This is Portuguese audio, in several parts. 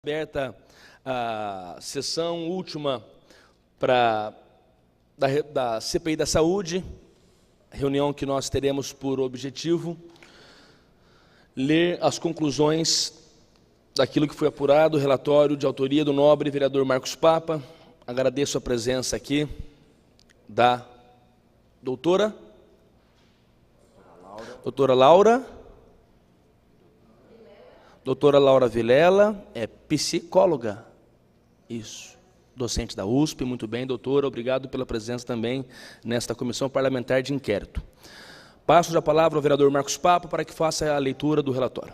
Aberta a sessão última da CPI da Saúde, reunião que nós teremos por objetivo ler as conclusões daquilo que foi apurado, o relatório de autoria do nobre vereador Marcos Papa. Agradeço a presença aqui da doutora Laura Vilela, é psicóloga, isso, docente da USP. Muito bem, doutora, obrigado pela presença também nesta comissão parlamentar de inquérito. Passo a palavra ao vereador Marcos Papa para que faça a leitura do relatório.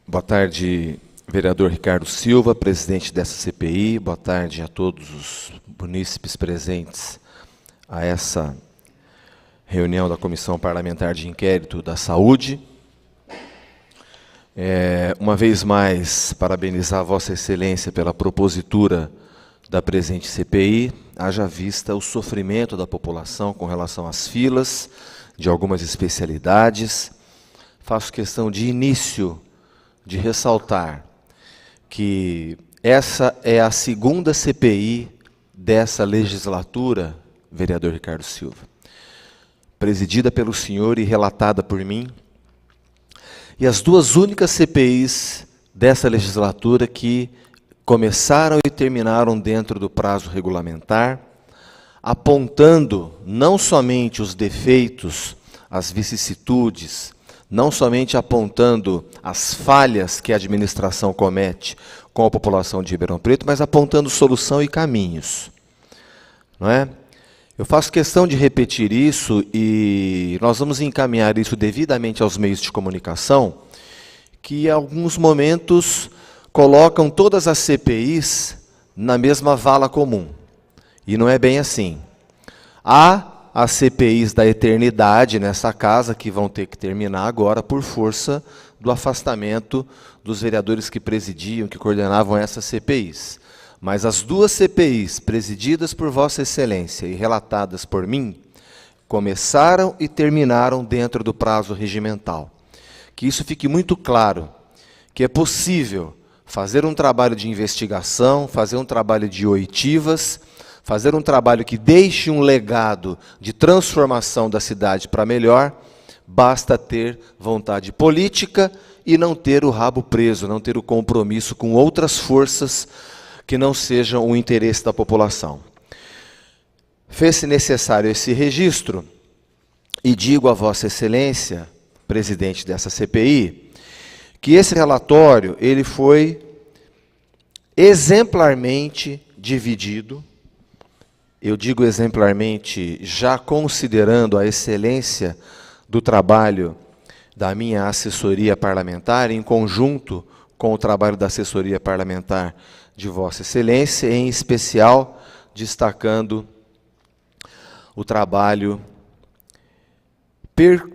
Boa tarde, vereador Ricardo Silva, presidente dessa CPI. Boa tarde a todos os munícipes presentes a essa reunião da Comissão Parlamentar de Inquérito da Saúde. Uma vez mais, parabenizar Vossa Excelência pela propositura da presente CPI, haja vista o sofrimento da população com relação às filas de algumas especialidades. Faço questão de início de ressaltar que essa é a segunda CPI dessa legislatura, vereador Ricardo Silva, presidida pelo senhor e relatada por mim, e as duas únicas CPIs dessa legislatura que começaram e terminaram dentro do prazo regulamentar, apontando não somente os defeitos, as vicissitudes, não somente apontando as falhas que a administração comete com a população de Ribeirão Preto, mas apontando solução e caminhos, não é? Eu faço questão de repetir isso e nós vamos encaminhar isso devidamente aos meios de comunicação, que em alguns momentos colocam todas as CPIs na mesma vala comum. E não é bem assim. Há as CPIs da eternidade nessa casa que vão ter que terminar agora por força do afastamento dos vereadores que presidiam, que coordenavam essas CPIs. Mas as duas CPIs, presididas por Vossa Excelência e relatadas por mim, começaram e terminaram dentro do prazo regimental. Que isso fique muito claro, que é possível fazer um trabalho de investigação, fazer um trabalho de oitivas, fazer um trabalho que deixe um legado de transformação da cidade para melhor, basta ter vontade política e não ter o rabo preso, não ter o compromisso com outras forças que não sejam o interesse da população. Fez-se necessário esse registro, e digo a Vossa Excelência, presidente dessa CPI, que esse relatório ele foi exemplarmente dividido. Eu digo exemplarmente, já considerando a excelência do trabalho da minha assessoria parlamentar, em conjunto com o trabalho da assessoria parlamentar de Vossa Excelência, em especial destacando o trabalho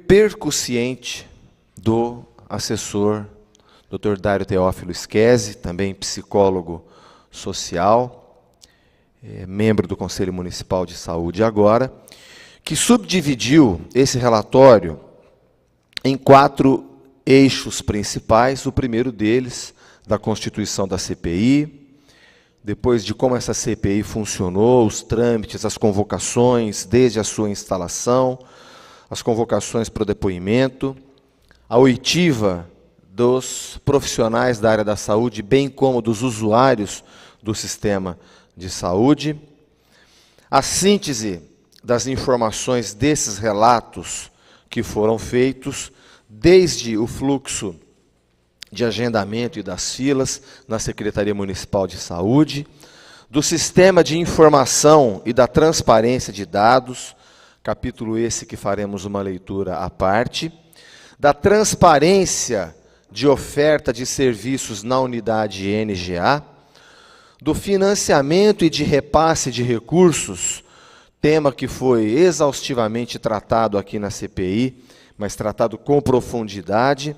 percussiente do assessor Dr. Dário Teófilo Schese, também psicólogo social, membro do Conselho Municipal de Saúde agora, que subdividiu esse relatório em 4 eixos principais. O primeiro deles, da constituição da CPI, depois de como essa CPI funcionou, os trâmites, as convocações, desde a sua instalação, as convocações para o depoimento, a oitiva dos profissionais da área da saúde, bem como dos usuários do sistema de saúde, a síntese das informações desses relatos que foram feitos, desde o fluxo de agendamento e das filas na Secretaria Municipal de Saúde, do sistema de informação e da transparência de dados, capítulo esse que faremos uma leitura à parte, da transparência de oferta de serviços na unidade NGA, do financiamento e de repasse de recursos, tema que foi exaustivamente tratado aqui na CPI, mas tratado com profundidade,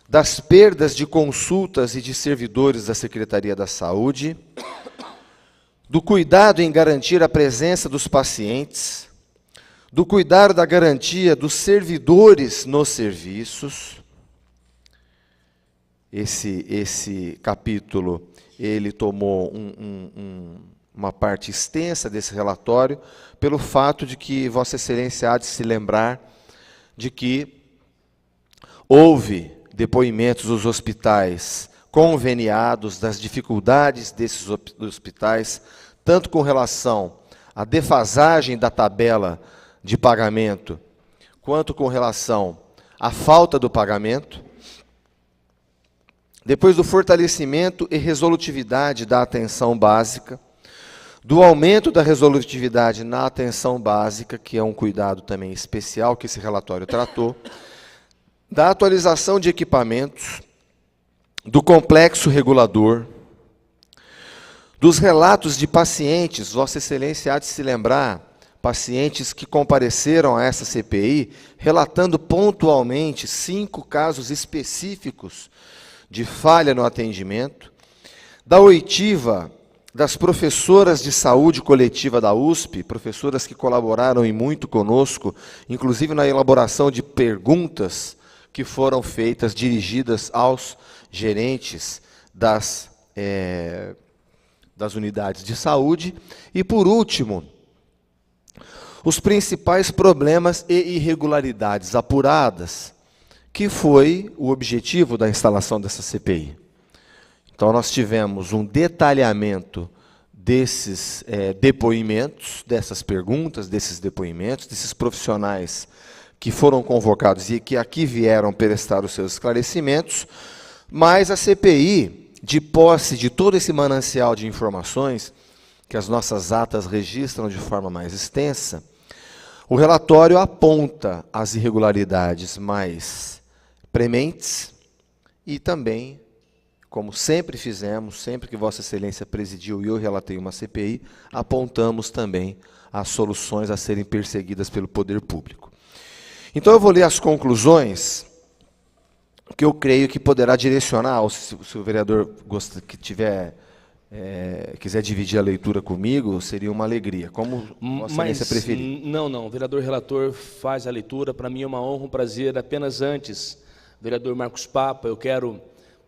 das perdas de consultas e de servidores da Secretaria da Saúde, do cuidado em garantir a presença dos pacientes, do cuidado da garantia dos servidores nos serviços, esse capítulo, ele tomou uma parte extensa desse relatório, pelo fato de que Vossa Excelência há de se lembrar de que houve depoimentos dos hospitais conveniados, das dificuldades desses hospitais, tanto com relação à defasagem da tabela de pagamento, quanto com relação à falta do pagamento. Depois do fortalecimento e resolutividade da atenção básica, do aumento da resolutividade na atenção básica, que é um cuidado também especial que esse relatório tratou, da atualização de equipamentos, do complexo regulador, dos relatos de pacientes, Vossa Excelência há de se lembrar, pacientes que compareceram a essa CPI, relatando pontualmente 5 casos específicos de falha no atendimento, da oitiva das professoras de saúde coletiva da USP, professoras que colaboraram e muito conosco, inclusive na elaboração de perguntas que foram feitas, dirigidas aos gerentes das unidades de saúde. E, por último, os principais problemas e irregularidades apuradas, que foi o objetivo da instalação dessa CPI. Então, nós tivemos um detalhamento desses depoimentos, dessas perguntas, desses depoimentos, desses profissionais que foram convocados e que aqui vieram prestar os seus esclarecimentos, mas a CPI, de posse de todo esse manancial de informações, que as nossas atas registram de forma mais extensa, o relatório aponta as irregularidades mais prementes e também, como sempre fizemos, sempre que Vossa Excelência presidiu e eu relatei uma CPI, apontamos também as soluções a serem perseguidas pelo poder público. Então eu vou ler as conclusões, que eu creio que poderá direcionar, se o vereador quiser dividir a leitura comigo, seria uma alegria, como Vossa Excelência preferir. Não, o vereador relator faz a leitura, para mim é uma honra, um prazer. Apenas antes, vereador Marcos Papa, eu quero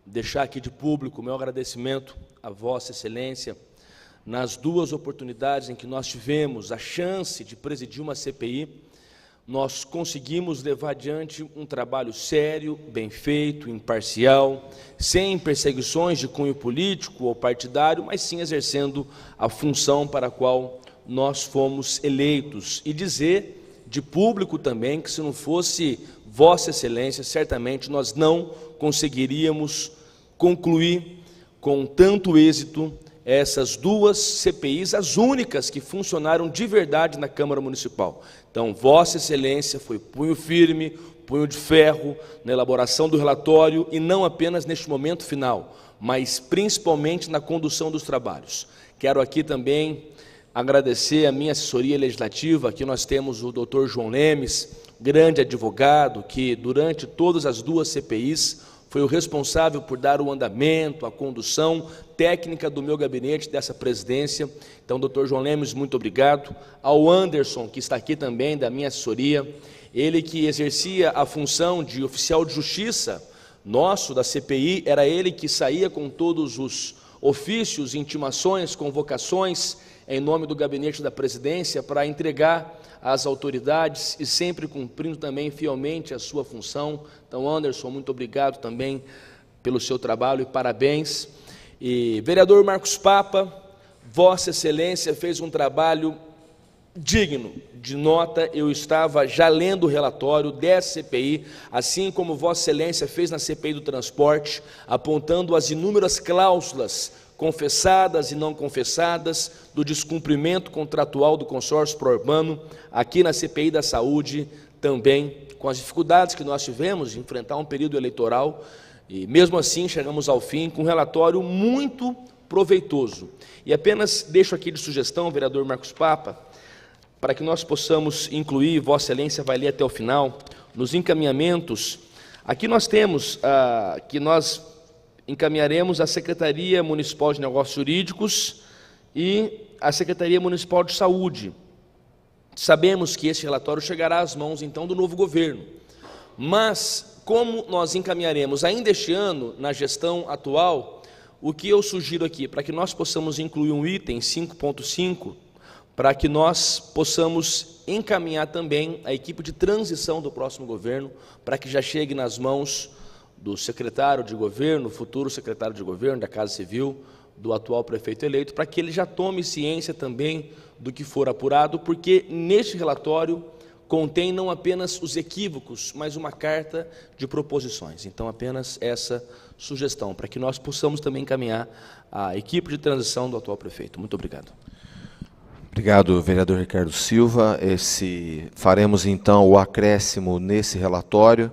deixar aqui de público o meu agradecimento a Vossa Excelência nas 2 oportunidades em que nós tivemos a chance de presidir uma CPI. Nós conseguimos levar adiante um trabalho sério, bem feito, imparcial, sem perseguições de cunho político ou partidário, mas sim exercendo a função para a qual nós fomos eleitos. E dizer de público também que, se não fosse Vossa Excelência, certamente nós não conseguiríamos concluir com tanto êxito essas 2 CPIs, as únicas que funcionaram de verdade na Câmara Municipal. Então, Vossa Excelência foi punho firme, punho de ferro na elaboração do relatório, e não apenas neste momento final, mas principalmente na condução dos trabalhos. Quero aqui também agradecer a minha assessoria legislativa. Aqui nós temos o doutor João Lemes, grande advogado, que durante todas as 2 CPIs foi o responsável por dar o andamento, a condução técnica do meu gabinete, dessa presidência. Então, doutor João Lemes, muito obrigado. Ao Anderson, que está aqui também, da minha assessoria, ele que exercia a função de oficial de justiça nosso, da CPI, era ele que saía com todos os ofícios, intimações, convocações, em nome do gabinete da presidência, para entregar às autoridades e sempre cumprindo também fielmente a sua função. Então, Anderson, muito obrigado também pelo seu trabalho e parabéns. E vereador Marcos Papa, Vossa Excelência fez um trabalho digno de nota. Eu estava já lendo o relatório dessa CPI, assim como Vossa Excelência fez na CPI do transporte, apontando as inúmeras cláusulas confessadas e não confessadas do descumprimento contratual do consórcio pró-urbano, aqui na CPI da saúde também, com as dificuldades que nós tivemos de enfrentar um período eleitoral, e mesmo assim chegamos ao fim com um relatório muito proveitoso. E apenas deixo aqui de sugestão, vereador Marcos Papa, para que nós possamos incluir, Vossa Excelência vai ler até o final, nos encaminhamentos. Aqui nós temos que nós encaminharemos a Secretaria Municipal de Negócios Jurídicos e a Secretaria Municipal de Saúde. Sabemos que esse relatório chegará às mãos, então, do novo governo, Mas, como nós encaminharemos ainda este ano, na gestão atual, o que eu sugiro aqui, para que nós possamos incluir um item 5.5, para que nós possamos encaminhar também a equipe de transição do próximo governo, para que já chegue nas mãos do secretário de governo, futuro secretário de governo da Casa Civil, do atual prefeito eleito, para que ele já tome ciência também do que for apurado, porque neste relatório contém não apenas os equívocos, mas uma carta de proposições. Então, apenas essa sugestão, para que nós possamos também encaminhar a equipe de transição do atual prefeito. Muito obrigado. Obrigado, vereador Ricardo Silva. Faremos, então, o acréscimo nesse relatório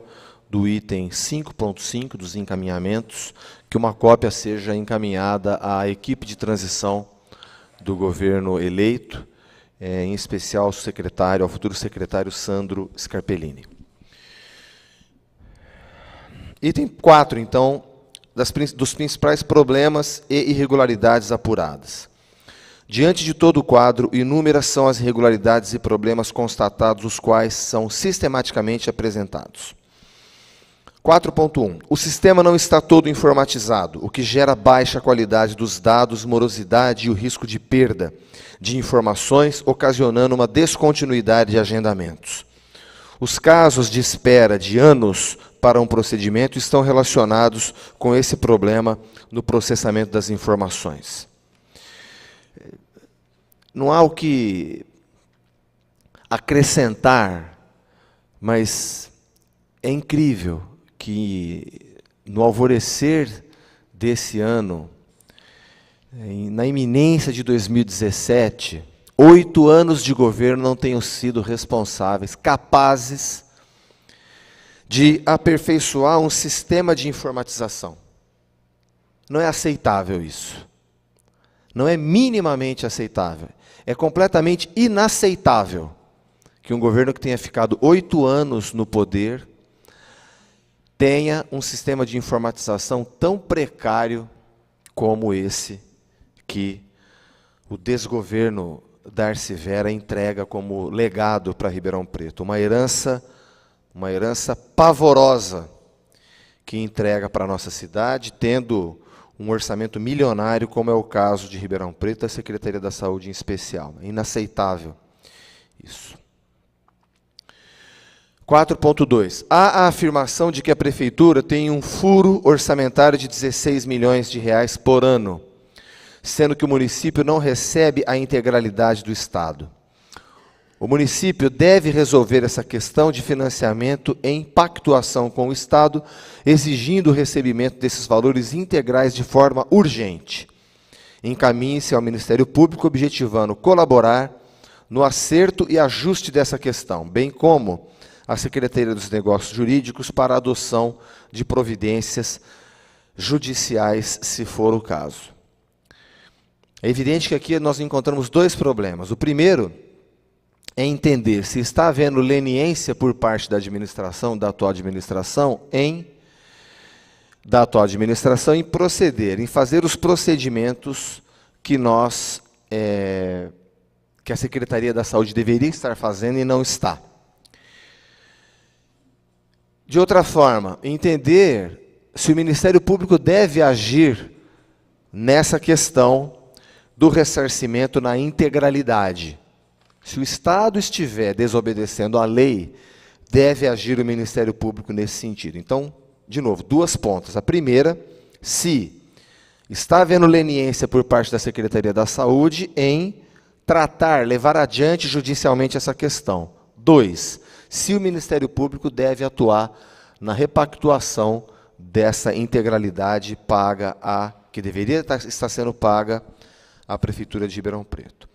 do item 5.5 dos encaminhamentos, que uma cópia seja encaminhada à equipe de transição do governo eleito, em especial ao futuro secretário Sandro Scarpellini. Item 4, então, dos principais problemas e irregularidades apuradas. Diante de todo o quadro, inúmeras são as irregularidades e problemas constatados, os quais são sistematicamente apresentados. 4.1. O sistema não está todo informatizado, o que gera baixa qualidade dos dados, morosidade e o risco de perda de informações, ocasionando uma descontinuidade de agendamentos. Os casos de espera de anos para um procedimento estão relacionados com esse problema no processamento das informações. Não há o que acrescentar, mas é incrível que no alvorecer desse ano, na iminência de 2017, 8 anos de governo não tenham sido responsáveis, capazes de aperfeiçoar um sistema de informatização. Não é aceitável isso. Não é minimamente aceitável. É completamente inaceitável que um governo que tenha ficado 8 anos no poder tenha um sistema de informatização tão precário como esse que o desgoverno Darcy Vera entrega como legado para Ribeirão Preto. Uma herança pavorosa que entrega para a nossa cidade, tendo um orçamento milionário, como é o caso de Ribeirão Preto, a Secretaria da Saúde em especial. É inaceitável isso. 4.2. Há a afirmação de que a Prefeitura tem um furo orçamentário de 16 milhões de reais por ano, sendo que o município não recebe a integralidade do Estado. O município deve resolver essa questão de financiamento em pactuação com o Estado, exigindo o recebimento desses valores integrais de forma urgente. Encaminhe-se ao Ministério Público, objetivando colaborar no acerto e ajuste dessa questão, bem como a Secretaria dos Negócios Jurídicos para a adoção de providências judiciais, se for o caso. É evidente que aqui nós encontramos 2 problemas. O primeiro é entender se está havendo leniência por parte da administração, da atual administração, em proceder, em fazer os procedimentos que que a Secretaria da Saúde deveria estar fazendo e não está. De outra forma, entender se o Ministério Público deve agir nessa questão do ressarcimento na integralidade. Se o Estado estiver desobedecendo a lei, deve agir o Ministério Público nesse sentido. Então, de novo, 2 pontas. A primeira, se está havendo leniência por parte da Secretaria da Saúde em levar adiante judicialmente essa questão. 2, se o Ministério Público deve atuar na repactuação dessa integralidade que deveria estar sendo paga à Prefeitura de Ribeirão Preto.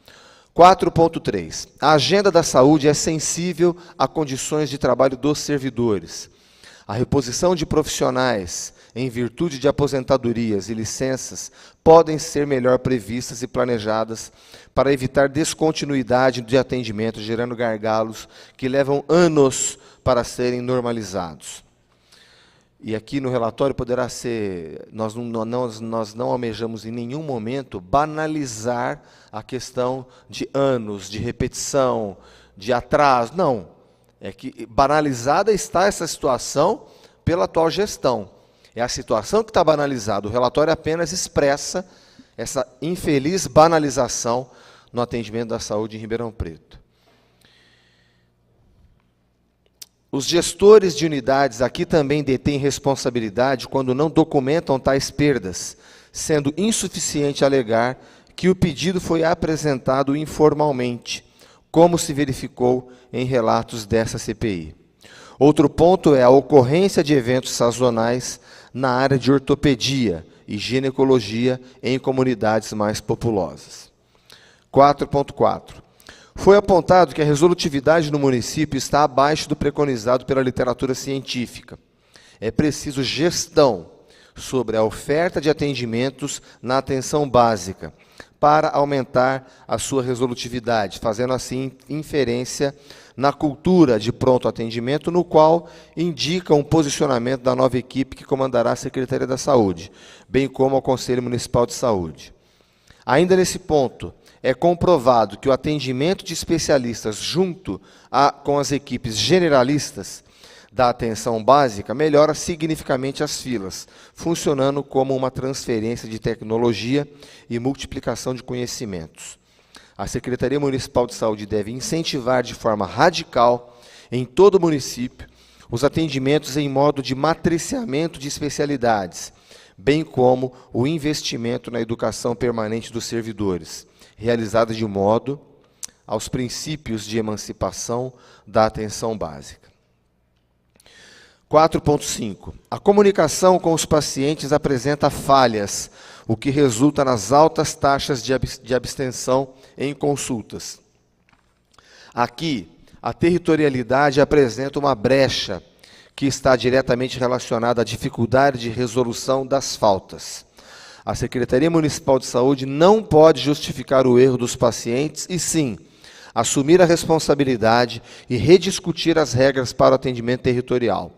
4.3. A agenda da saúde é sensível a condições de trabalho dos servidores. A reposição de profissionais em virtude de aposentadorias e licenças podem ser melhor previstas e planejadas para evitar descontinuidade de atendimento, gerando gargalos que levam anos para serem normalizados. E aqui no relatório poderá ser, nós não almejamos em nenhum momento banalizar a questão de anos, de repetição, de atraso. Não. É que banalizada está essa situação pela atual gestão. É a situação que está banalizada. O relatório apenas expressa essa infeliz banalização no atendimento da saúde em Ribeirão Preto. Os gestores de unidades aqui também detêm responsabilidade quando não documentam tais perdas, sendo insuficiente alegar que o pedido foi apresentado informalmente, como se verificou em relatos dessa CPI. Outro ponto é a ocorrência de eventos sazonais na área de ortopedia e ginecologia em comunidades mais populosas. 4.4. Foi apontado que a resolutividade no município está abaixo do preconizado pela literatura científica. É preciso gestão sobre a oferta de atendimentos na atenção básica, para aumentar a sua resolutividade, fazendo assim inferência na cultura de pronto atendimento, no qual indica um posicionamento da nova equipe que comandará a Secretaria da Saúde, bem como ao Conselho Municipal de Saúde. Ainda nesse ponto, é comprovado que o atendimento de especialistas junto com as equipes generalistas da atenção básica melhora significativamente as filas, funcionando como uma transferência de tecnologia e multiplicação de conhecimentos. A Secretaria Municipal de Saúde deve incentivar de forma radical, em todo o município, os atendimentos em modo de matriciamento de especialidades, bem como o investimento na educação permanente dos servidores, realizada de modo aos princípios de emancipação da atenção básica. 4.5. A comunicação com os pacientes apresenta falhas, o que resulta nas altas taxas de abstenção em consultas. Aqui, a territorialidade apresenta uma brecha que está diretamente relacionada à dificuldade de resolução das faltas. A Secretaria Municipal de Saúde não pode justificar o erro dos pacientes e, sim, assumir a responsabilidade e rediscutir as regras para o atendimento territorial.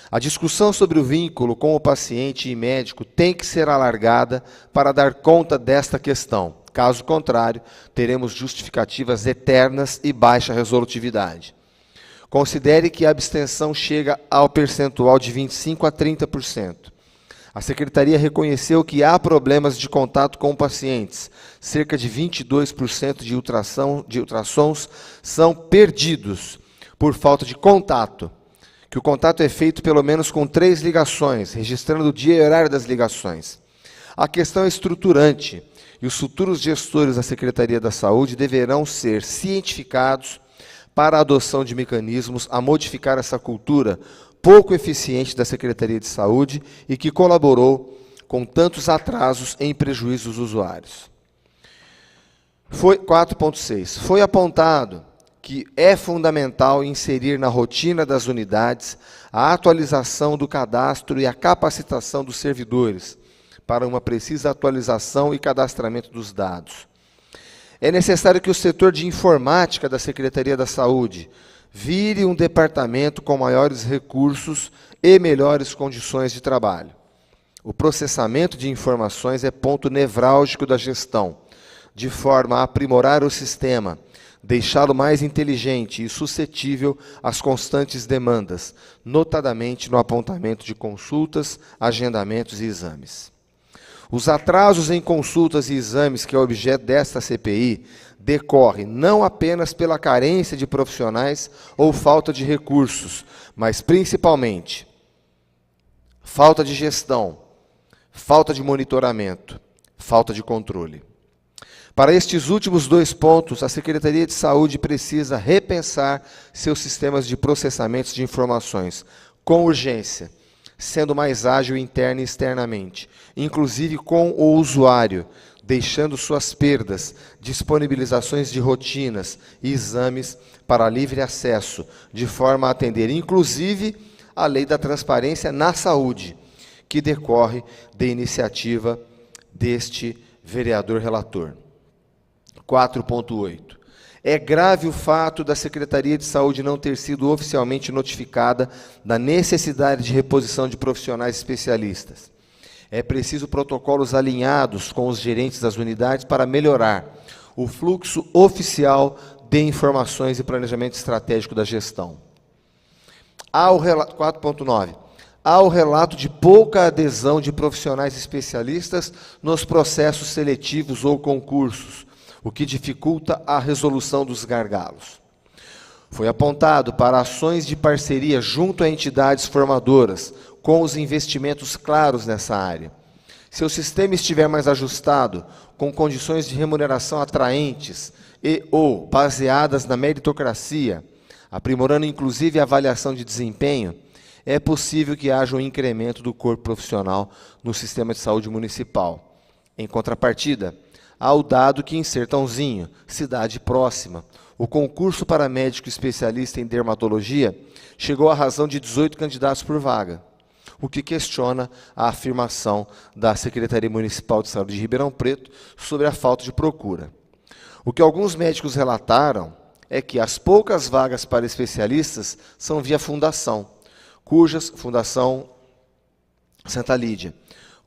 A discussão sobre o vínculo com o paciente e médico tem que ser alargada para dar conta desta questão. Caso contrário, teremos justificativas eternas e baixa resolutividade. Considere que a abstenção chega ao percentual de 25% a 30%. A Secretaria reconheceu que há problemas de contato com pacientes. Cerca de 22% de ultrassons são perdidos por falta de contato. Que o contato é feito pelo menos com 3 ligações, registrando o dia e horário das ligações. A questão é estruturante, e os futuros gestores da Secretaria da Saúde deverão ser cientificados para a adoção de mecanismos a modificar essa cultura pouco eficiente da Secretaria de Saúde e que colaborou com tantos atrasos em prejuízo dos usuários. 4.6. Foi apontado que é fundamental inserir na rotina das unidades a atualização do cadastro e a capacitação dos servidores para uma precisa atualização e cadastramento dos dados. É necessário que o setor de informática da Secretaria da Saúde vire um departamento com maiores recursos e melhores condições de trabalho. O processamento de informações é ponto nevrálgico da gestão, de forma a aprimorar o sistema, deixá-lo mais inteligente e suscetível às constantes demandas, notadamente no apontamento de consultas, agendamentos e exames. Os atrasos em consultas e exames, que é objeto desta CPI, decorrem não apenas pela carência de profissionais ou falta de recursos, mas principalmente falta de gestão, falta de monitoramento, falta de controle. Para estes últimos 2 pontos, a Secretaria de Saúde precisa repensar seus sistemas de processamento de informações, com urgência, sendo mais ágil interna e externamente, inclusive com o usuário, deixando suas perdas, disponibilizações de rotinas e exames para livre acesso, de forma a atender, inclusive, a lei da transparência na saúde, que decorre da iniciativa deste vereador relator. 4.8. É grave o fato da Secretaria de Saúde não ter sido oficialmente notificada da necessidade de reposição de profissionais especialistas. É preciso protocolos alinhados com os gerentes das unidades para melhorar o fluxo oficial de informações e planejamento estratégico da gestão. 4.9. Há o relato de pouca adesão de profissionais especialistas nos processos seletivos ou concursos, o que dificulta a resolução dos gargalos. Foi apontado para ações de parceria junto a entidades formadoras, com os investimentos claros nessa área. Se o sistema estiver mais ajustado, com condições de remuneração atraentes ou baseadas na meritocracia, aprimorando inclusive a avaliação de desempenho, é possível que haja um incremento do corpo profissional no sistema de saúde municipal. Em contrapartida, há o dado que em Sertãozinho, cidade próxima, o concurso para médico especialista em dermatologia chegou à razão de 18 candidatos por vaga, o que questiona a afirmação da Secretaria Municipal de Saúde de Ribeirão Preto sobre a falta de procura. O que alguns médicos relataram é que as poucas vagas para especialistas são via fundação Santa Lídia,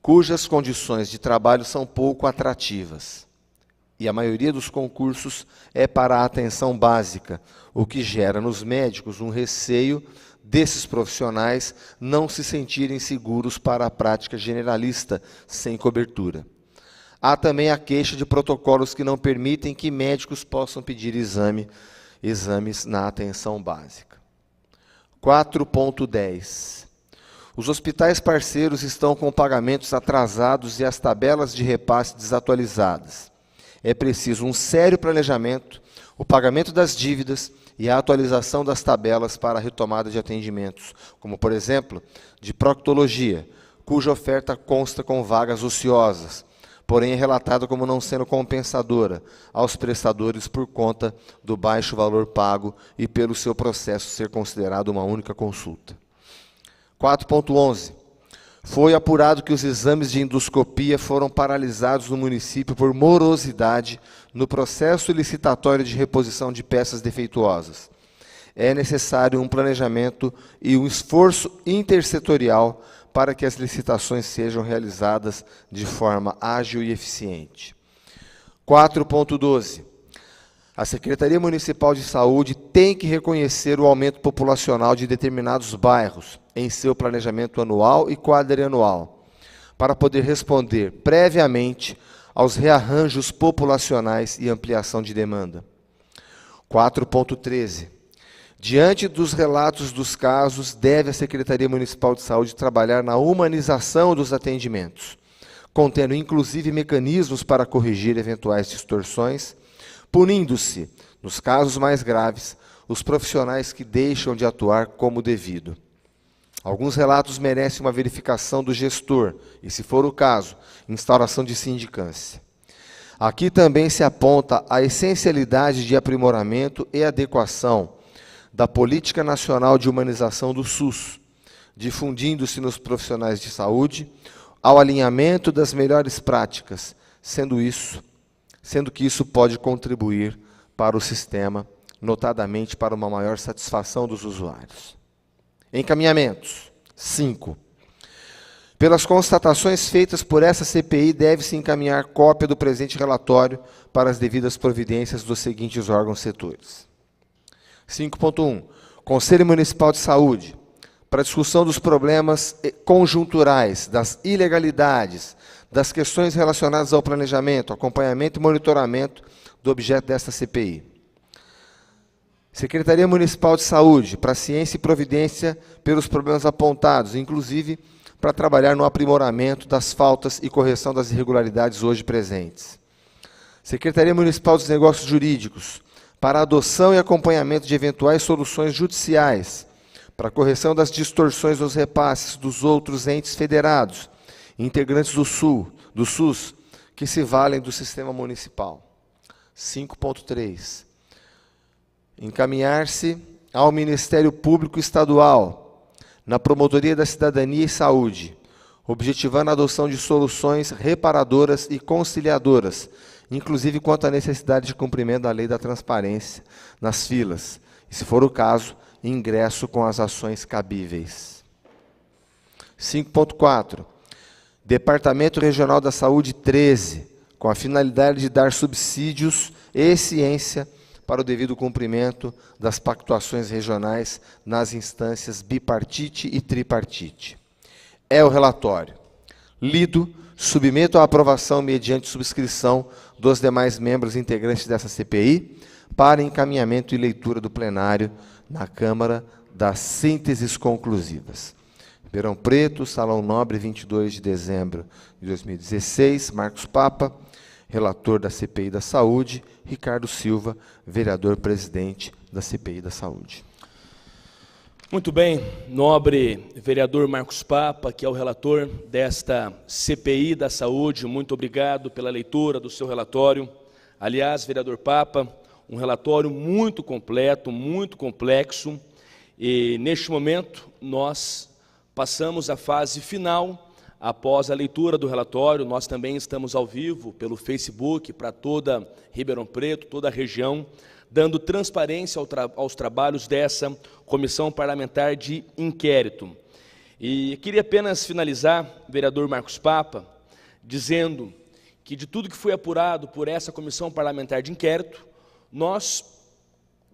cujas condições de trabalho são pouco atrativas. E a maioria dos concursos é para a atenção básica, o que gera nos médicos um receio desses profissionais não se sentirem seguros para a prática generalista sem cobertura. Há também a queixa de protocolos que não permitem que médicos possam pedir exames na atenção básica. 4.10. Os hospitais parceiros estão com pagamentos atrasados e as tabelas de repasse desatualizadas. É preciso um sério planejamento, o pagamento das dívidas e a atualização das tabelas para a retomada de atendimentos, como, por exemplo, de proctologia, cuja oferta consta com vagas ociosas, porém é relatada como não sendo compensadora aos prestadores por conta do baixo valor pago e pelo seu processo ser considerado uma única consulta. 4.11. Foi apurado que os exames de endoscopia foram paralisados no município por morosidade no processo licitatório de reposição de peças defeituosas. É necessário um planejamento e um esforço intersetorial para que as licitações sejam realizadas de forma ágil e eficiente. 4.12. A Secretaria Municipal de Saúde tem que reconhecer o aumento populacional de determinados bairros em seu planejamento anual e quadrianual, para poder responder previamente aos rearranjos populacionais e ampliação de demanda. 4.13. Diante dos relatos dos casos, deve a Secretaria Municipal de Saúde trabalhar na humanização dos atendimentos, contendo inclusive mecanismos para corrigir eventuais distorções, punindo-se, nos casos mais graves, os profissionais que deixam de atuar como devido. Alguns relatos merecem uma verificação do gestor, e, se for o caso, instauração de sindicância. Aqui também se aponta a essencialidade de aprimoramento e adequação da Política Nacional de Humanização do SUS, difundindo-se nos profissionais de saúde, ao alinhamento das melhores práticas, sendo que isso pode contribuir para o sistema, notadamente para uma maior satisfação dos usuários. Encaminhamentos. 5. Pelas constatações feitas por essa CPI, deve-se encaminhar cópia do presente relatório para as devidas providências dos seguintes órgãos-setores. 5.1. Conselho Municipal de Saúde, para discussão dos problemas conjunturais, das ilegalidades, das questões relacionadas ao planejamento, acompanhamento e monitoramento do objeto desta CPI. Secretaria Municipal de Saúde, para ciência e providência pelos problemas apontados, inclusive para trabalhar no aprimoramento das faltas e correção das irregularidades hoje presentes. Secretaria Municipal dos Negócios Jurídicos, para adoção e acompanhamento de eventuais soluções judiciais, para correção das distorções nos repasses dos outros entes federados, integrantes do SUS, que se valem do sistema municipal. 5.3. Encaminhar-se ao Ministério Público Estadual, na Promotoria da Cidadania e Saúde, objetivando a adoção de soluções reparadoras e conciliadoras, inclusive quanto à necessidade de cumprimento da lei da transparência nas filas, e, se for o caso, ingresso com as ações cabíveis. 5.4. Departamento Regional da Saúde 13, com a finalidade de dar subsídios e ciência para o devido cumprimento das pactuações regionais nas instâncias bipartite e tripartite. É o relatório. Lido, submeto à aprovação mediante subscrição dos demais membros integrantes dessa CPI para encaminhamento e leitura do plenário na Câmara das sínteses conclusivas. Ribeirão Preto, Salão Nobre, 22 de dezembro de 2016, Marcos Papa, relator da CPI da Saúde, Ricardo Silva, vereador-presidente da CPI da Saúde. Muito bem, nobre vereador Marcos Papa, que é o relator desta CPI da Saúde, muito obrigado pela leitura do seu relatório. Aliás, vereador Papa, um relatório muito completo, muito complexo, e neste momento nós passamos à fase final. Após a leitura do relatório, nós também estamos ao vivo pelo Facebook para toda Ribeirão Preto, toda a região, dando transparência aos trabalhos dessa Comissão Parlamentar de Inquérito. E queria apenas finalizar, vereador Marcos Papa, dizendo que de tudo que foi apurado por essa Comissão Parlamentar de Inquérito, nós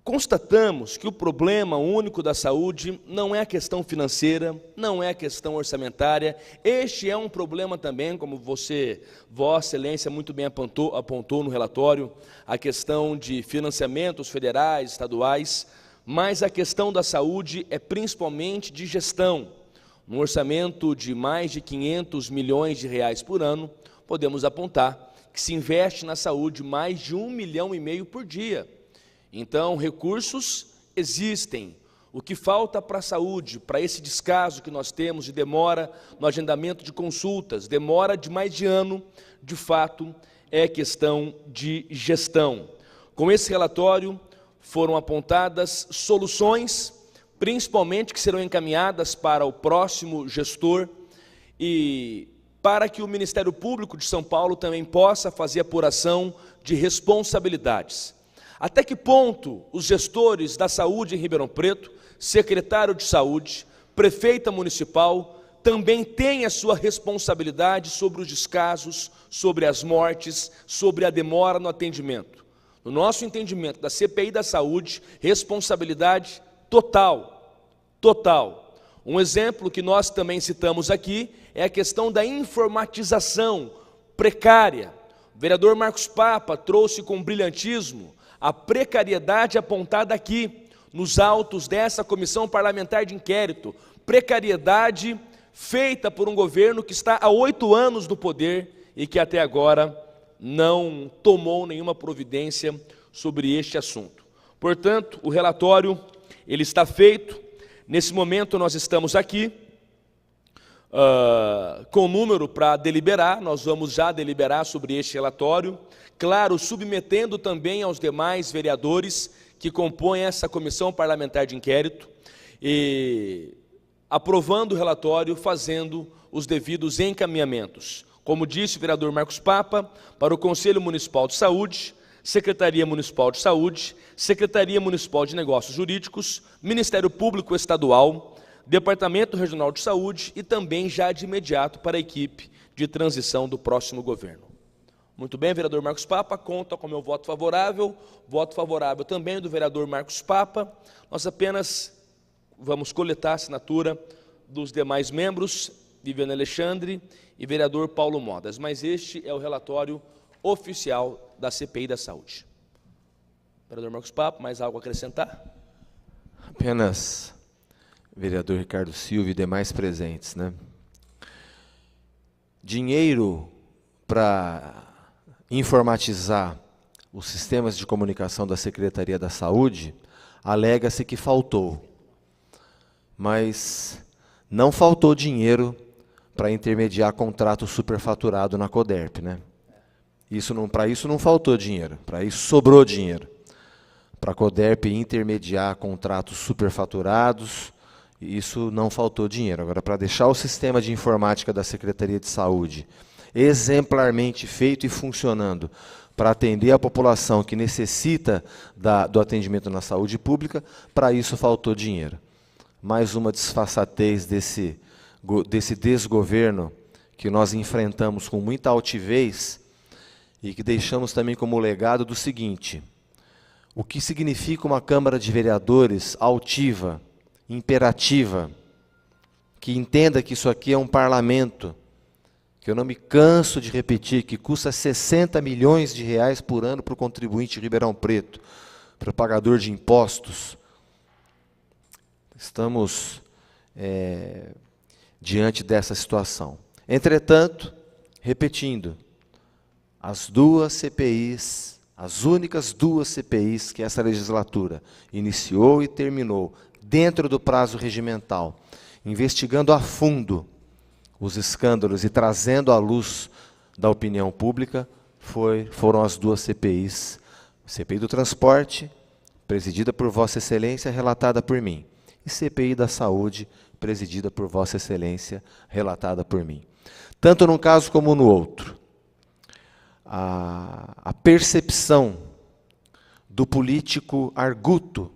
constatamos que o problema único da saúde não é a questão financeira, não é a questão orçamentária. Este é um problema também, como Vossa Excelência, muito bem apontou no relatório, a questão de financiamentos federais, estaduais, mas a questão da saúde é principalmente de gestão. No orçamento de mais de 500 milhões de reais por ano, podemos apontar que se investe na saúde mais de 1,5 milhão por dia. Então, recursos existem. O que falta para a saúde, para esse descaso que nós temos de demora no agendamento de consultas, demora de mais de ano, de fato, é questão de gestão. Com esse relatório, foram apontadas soluções, principalmente que serão encaminhadas para o próximo gestor e para que o Ministério Público de São Paulo também possa fazer apuração de responsabilidades. Até que ponto os gestores da saúde em Ribeirão Preto, secretário de saúde, prefeita municipal, também têm a sua responsabilidade sobre os descasos, sobre as mortes, sobre a demora no atendimento. No nosso entendimento da CPI da Saúde, responsabilidade total, total. Um exemplo que nós também citamos aqui é a questão da informatização precária. O vereador Marcos Papa trouxe com brilhantismo a precariedade apontada aqui, nos autos dessa Comissão Parlamentar de Inquérito, precariedade feita por um governo que está há 8 anos no poder e que até agora não tomou nenhuma providência sobre este assunto. Portanto, o relatório ele está feito. Nesse momento nós estamos aqui com número para deliberar, nós vamos já deliberar sobre este relatório, claro, submetendo também aos demais vereadores que compõem essa Comissão Parlamentar de Inquérito, e aprovando o relatório, fazendo os devidos encaminhamentos. Como disse o vereador Marcos Papa, para o Conselho Municipal de Saúde, Secretaria Municipal de Saúde, Secretaria Municipal de Negócios Jurídicos, Ministério Público Estadual, Departamento Regional de Saúde e também já de imediato para a equipe de transição do próximo governo. Muito bem, vereador Marcos Papa, conta com meu voto favorável também do vereador Marcos Papa. Nós apenas vamos coletar a assinatura dos demais membros, Viviane Alexandre e vereador Paulo Modas, mas este é o relatório oficial da CPI da Saúde. Vereador Marcos Papa, mais algo a acrescentar? Apenas, vereador Ricardo Silva e demais presentes, né? Dinheiro para informatizar os sistemas de comunicação da Secretaria da Saúde, alega-se que faltou. Mas não faltou dinheiro para intermediar contrato superfaturado na Coderp, né? Para isso não faltou dinheiro, para isso sobrou dinheiro. Para a Coderp intermediar contratos superfaturados, isso não faltou dinheiro. Agora, para deixar o sistema de informática da Secretaria de Saúde exemplarmente feito e funcionando para atender a população que necessita do atendimento na saúde pública, para isso faltou dinheiro. Mais uma disfarçatez desse desgoverno que nós enfrentamos com muita altivez e que deixamos também como legado do seguinte: o que significa uma Câmara de Vereadores altiva, imperativa, que entenda que isso aqui é um parlamento, que eu não me canso de repetir, que custa 60 milhões de reais por ano para o contribuinte de Ribeirão Preto, para o pagador de impostos. Estamos diante dessa situação. Entretanto, repetindo, as duas CPIs, as únicas duas CPIs que essa legislatura iniciou e terminou dentro do prazo regimental, investigando a fundo os escândalos e trazendo à luz da opinião pública, foram as duas CPIs. CPI do Transporte, presidida por Vossa Excelência, relatada por mim, e CPI da Saúde, presidida por Vossa Excelência, relatada por mim. Tanto num caso como no outro, a percepção do político arguto,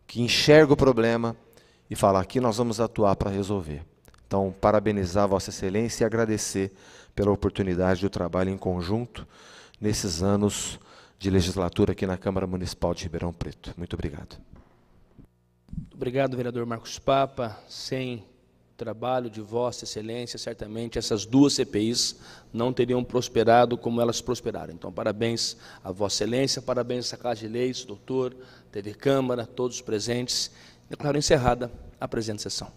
que enxerga o problema e fala, aqui nós vamos atuar para resolver. Então, parabenizar Vossa Excelência e agradecer pela oportunidade do trabalho em conjunto nesses anos de legislatura aqui na Câmara Municipal de Ribeirão Preto. Muito obrigado. Obrigado, vereador Marcos Papa. Sem trabalho de Vossa Excelência, certamente essas duas CPIs não teriam prosperado como elas prosperaram. Então, parabéns a Vossa Excelência, parabéns à Casa de Leis, doutor, TV Câmara, todos os presentes. Declaro encerrada a presente sessão.